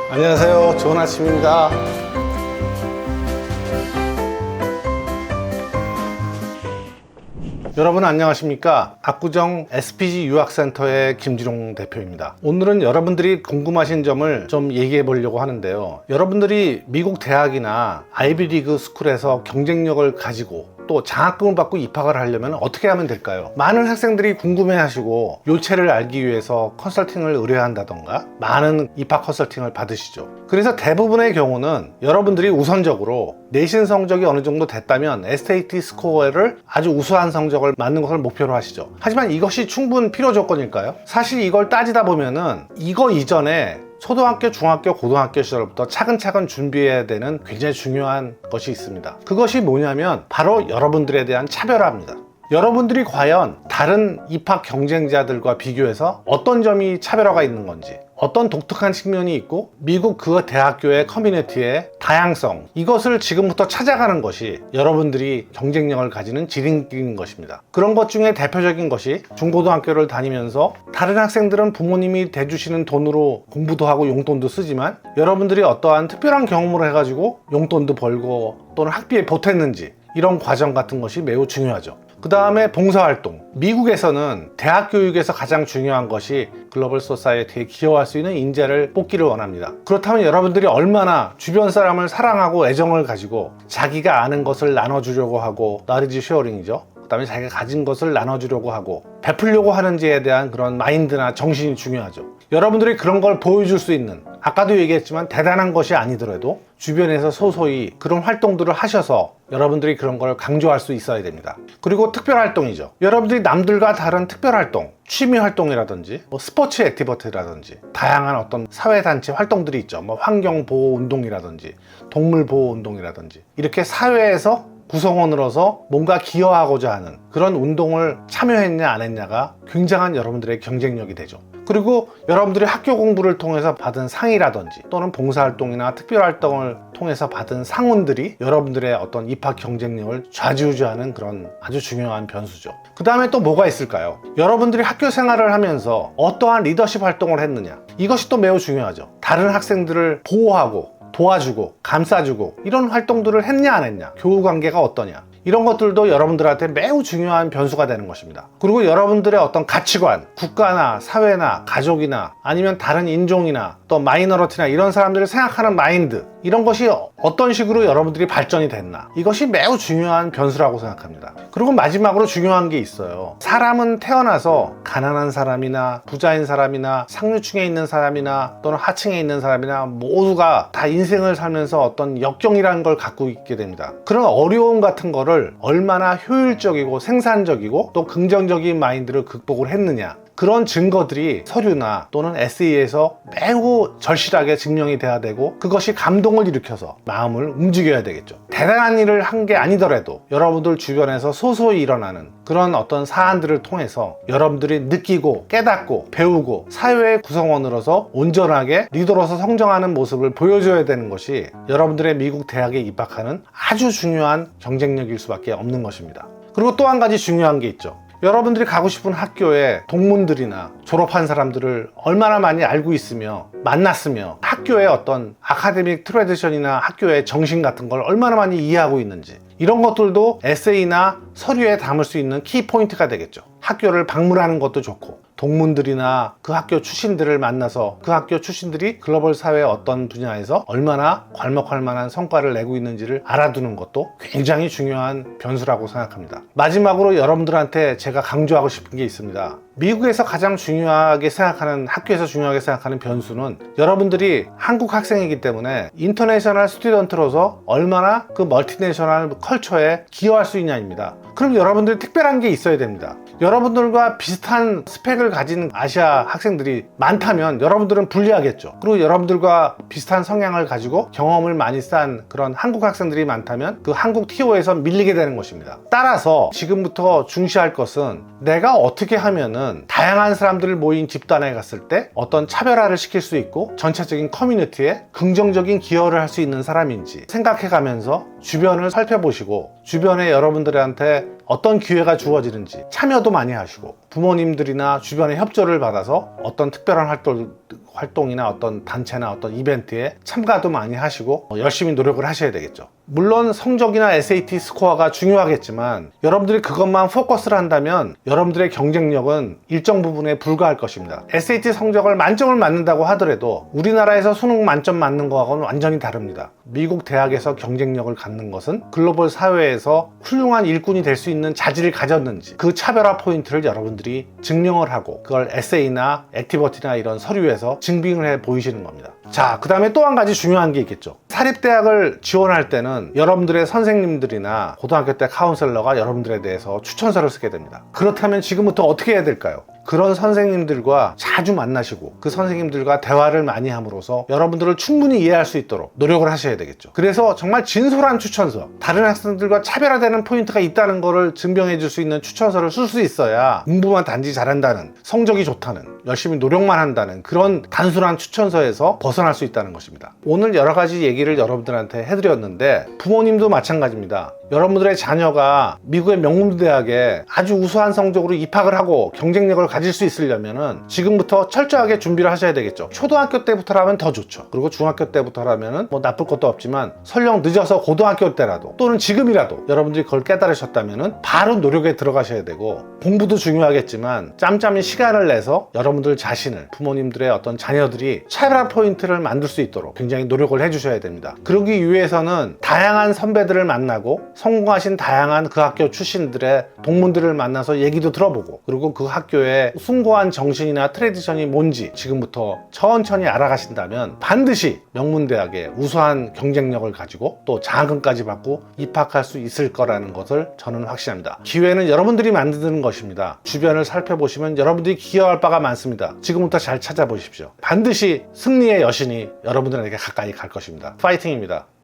안녕하세요. 좋은 아침입니다. 여러분 안녕하십니까? 압구정 SPG 유학센터의 김지롱 대표입니다. 오늘은 여러분들이 궁금하신 점을 좀 얘기해 보려고 하는데요. 여러분들이 미국 대학이나 아이비리그 스쿨에서 경쟁력을 가지고 또 장학금을 받고 입학을 하려면 어떻게 하면 될까요? 많은 학생들이 궁금해하시고 요체를 알기 위해서 컨설팅을 의뢰한다던가 많은 입학 컨설팅을 받으시죠. 그래서 대부분의 경우는 여러분들이 우선적으로 내신 성적이 어느 정도 됐다면 SAT 스코어를 아주 우수한 성적을 맞는 것을 목표로 하시죠. 하지만 이것이 충분 필요 조건일까요? 사실 이걸 따지다 보면은 이거 이전에 초등학교, 중학교, 고등학교 시절부터 차근차근 준비해야 되는 굉장히 중요한 것이 있습니다. 그것이 뭐냐면 바로 여러분들에 대한 차별화입니다. 여러분들이 과연 다른 입학 경쟁자들과 비교해서 어떤 점이 차별화가 있는 건지, 어떤 독특한 측면이 있고 미국 그 대학교의 커뮤니티의 다양성, 이것을 지금부터 찾아가는 것이 여러분들이 경쟁력을 가지는 지름길인 것입니다. 그런 것 중에 대표적인 것이 중고등학교를 다니면서 다른 학생들은 부모님이 대주시는 돈으로 공부도 하고 용돈도 쓰지만 여러분들이 어떠한 특별한 경험을 해가지고 용돈도 벌고 또는 학비에 보탰는지, 이런 과정 같은 것이 매우 중요하죠. 그 다음에 봉사활동. 미국에서는 대학 교육에서 가장 중요한 것이 글로벌 소사이어티에 기여할 수 있는 인재를 뽑기를 원합니다. 그렇다면 여러분들이 얼마나 주변 사람을 사랑하고 애정을 가지고 자기가 아는 것을 나눠주려고 하고, 나리지 쉐어링이죠. 그 다음에 자기가 가진 것을 나눠주려고 하고 베풀려고 하는지에 대한 그런 마인드나 정신이 중요하죠. 여러분들이 그런 걸 보여줄 수 있는, 아까도 얘기했지만 대단한 것이 아니더라도 주변에서 소소히 그런 활동들을 하셔서 여러분들이 그런 걸 강조할 수 있어야 됩니다. 그리고 특별활동이죠. 여러분들이 남들과 다른 특별활동, 취미활동이라든지 스포츠 액티비티라든지 다양한 어떤 사회단체 활동들이 있죠. 환경보호운동이라든지 동물보호운동이라든지 이렇게 사회에서 구성원으로서 뭔가 기여하고자 하는 그런 운동을 참여했냐 안 했냐가 굉장한 여러분들의 경쟁력이 되죠. 그리고 여러분들이 학교 공부를 통해서 받은 상이라든지 또는 봉사활동이나 특별활동을 통해서 받은 상훈들이 여러분들의 어떤 입학 경쟁력을 좌지우지하는 그런 아주 중요한 변수죠. 그 다음에 또 뭐가 있을까요? 여러분들이 학교 생활을 하면서 어떠한 리더십 활동을 했느냐, 이것이 또 매우 중요하죠. 다른 학생들을 보호하고 도와주고 감싸주고 이런 활동들을 했냐 안 했냐, 교우관계가 어떠냐, 이런 것들도 여러분들한테 매우 중요한 변수가 되는 것입니다. 그리고 여러분들의 어떤 가치관, 국가나 사회나 가족이나 아니면 다른 인종이나 또 마이너리티나 이런 사람들을 생각하는 마인드, 이런 것이 어떤 식으로 여러분들이 발전이 됐나, 이것이 매우 중요한 변수라고 생각합니다. 그리고 마지막으로 중요한 게 있어요. 사람은 태어나서 가난한 사람이나 부자인 사람이나 상류층에 있는 사람이나 또는 하층에 있는 사람이나 모두가 다 인생을 살면서 어떤 역경이라는 걸 갖고 있게 됩니다. 그런 어려움 같은 거를 얼마나 효율적이고 생산적이고 또 긍정적인 마인드를 극복을 했느냐, 그런 증거들이 서류나 또는 에세이에서 매우 절실하게 증명이 돼야 되고, 그것이 감동을 일으켜서 마음을 움직여야 되겠죠. 대단한 일을 한 게 아니더라도 여러분들 주변에서 소소히 일어나는 그런 어떤 사안들을 통해서 여러분들이 느끼고 깨닫고 배우고 사회의 구성원으로서 온전하게 리더로서 성장하는 모습을 보여줘야 되는 것이 여러분들의 미국 대학에 입학하는 아주 중요한 경쟁력일 수밖에 없는 것입니다. 그리고 또 한 가지 중요한 게 있죠. 여러분들이 가고 싶은 학교의 동문들이나 졸업한 사람들을 얼마나 많이 알고 있으며 만났으며 학교의 어떤 아카데믹 트래디션이나 학교의 정신 같은 걸 얼마나 많이 이해하고 있는지, 이런 것들도 에세이나 서류에 담을 수 있는 키포인트가 되겠죠. 학교를 방문하는 것도 좋고, 동문들이나 그 학교 출신들을 만나서 그 학교 출신들이 글로벌 사회의 어떤 분야에서 얼마나 괄목할 만한 성과를 내고 있는지를 알아두는 것도 굉장히 중요한 변수라고 생각합니다. 마지막으로 여러분들한테 제가 강조하고 싶은 게 있습니다. 미국에서 가장 중요하게 생각하는, 학교에서 중요하게 생각하는 변수는 여러분들이 한국 학생이기 때문에 인터내셔널 스튜던트로서 얼마나 그 멀티내셔널 컬처에 기여할 수 있냐입니다. 그럼 여러분들이 특별한 게 있어야 됩니다. 여러분들과 비슷한 스펙을 가진 아시아 학생들이 많다면 여러분들은 불리하겠죠. 그리고 여러분들과 비슷한 성향을 가지고 경험을 많이 쌓은 그런 한국 학생들이 많다면 그 한국 TO에서 밀리게 되는 것입니다. 따라서 지금부터 중시할 것은 내가 어떻게 하면은 다양한 사람들을 모인 집단에 갔을 때 어떤 차별화를 시킬 수 있고 전체적인 커뮤니티에 긍정적인 기여를 할 수 있는 사람인지 생각해 가면서 주변을 살펴보시고 주변에 여러분들한테 어떤 기회가 주어지는지 참여도 많이 하시고 부모님들이나 주변의 협조를 받아서 어떤 특별한 활동이나 어떤 단체나 어떤 이벤트에 참가도 많이 하시고 열심히 노력을 하셔야 되겠죠. 물론 성적이나 SAT 스코어가 중요하겠지만 여러분들이 그것만 포커스를 한다면 여러분들의 경쟁력은 일정 부분에 불과할 것입니다. SAT 성적을 만점을 맞는다고 하더라도 우리나라에서 수능 만점 맞는 거하고는 완전히 다릅니다. 미국 대학에서 경쟁력을 갖는 것은 글로벌 사회에서 훌륭한 일꾼이 될 수 있는 자질을 가졌는지 그 차별화 포인트를 여러분들이 증명을 하고 그걸 에세이나 액티비티나 이런 서류에서 증빙을 해 보이시는 겁니다. 자, 그 다음에 또 한 가지 중요한 게 있겠죠. 사립대학을 지원할 때는 여러분들의 선생님들이나 고등학교 때 카운셀러가 여러분들에 대해서 추천서를 쓰게 됩니다. 그렇다면 지금부터 어떻게 해야 될까요? 그런 선생님들과 자주 만나시고 그 선생님들과 대화를 많이 함으로써 여러분들을 충분히 이해할 수 있도록 노력을 하셔야 되겠죠. 그래서 정말 진솔한 추천서, 다른 학생들과 차별화되는 포인트가 있다는 것을 증명해 줄 수 있는 추천서를 쓸 수 있어야 공부만 단지 잘한다는, 성적이 좋다는, 열심히 노력만 한다는 그런 단순한 추천서에서 벗어날 수 있다는 것입니다. 오늘 여러 가지 얘기를 여러분들한테 해드렸는데 부모님도 마찬가지입니다. 여러분들의 자녀가 미국의 명문대학에 아주 우수한 성적으로 입학을 하고 경쟁력을 가질 수 있으려면 지금부터 철저하게 준비를 하셔야 되겠죠. 초등학교 때부터라면 더 좋죠. 그리고 중학교 때부터라면 뭐 나쁠 것도 없지만 설령 늦어서 고등학교 때라도 또는 지금이라도 여러분들이 그걸 깨달으셨다면 바로 노력에 들어가셔야 되고, 공부도 중요하겠지만 짬짬이 시간을 내서 여러분들 자신을, 부모님들의 어떤 자녀들이 차별화 포인트를 만들 수 있도록 굉장히 노력을 해주셔야 됩니다. 그러기 위해서는 다양한 선배들을 만나고 성공하신 다양한 그 학교 출신들의 동문들을 만나서 얘기도 들어보고, 그리고 그 학교의 숭고한 정신이나 트레디션이 뭔지 지금부터 천천히 알아가신다면 반드시 명문대학에 우수한 경쟁력을 가지고 또 장학금까지 받고 입학할 수 있을 거라는 것을 저는 확신합니다. 기회는 여러분들이 만드는 것입니다. 주변을 살펴보시면 여러분들이 기여할 바가 많습니다. 지금부터 잘 찾아보십시오. 반드시 승리의 여신이 여러분들에게 가까이 갈 것입니다. 파이팅입니다.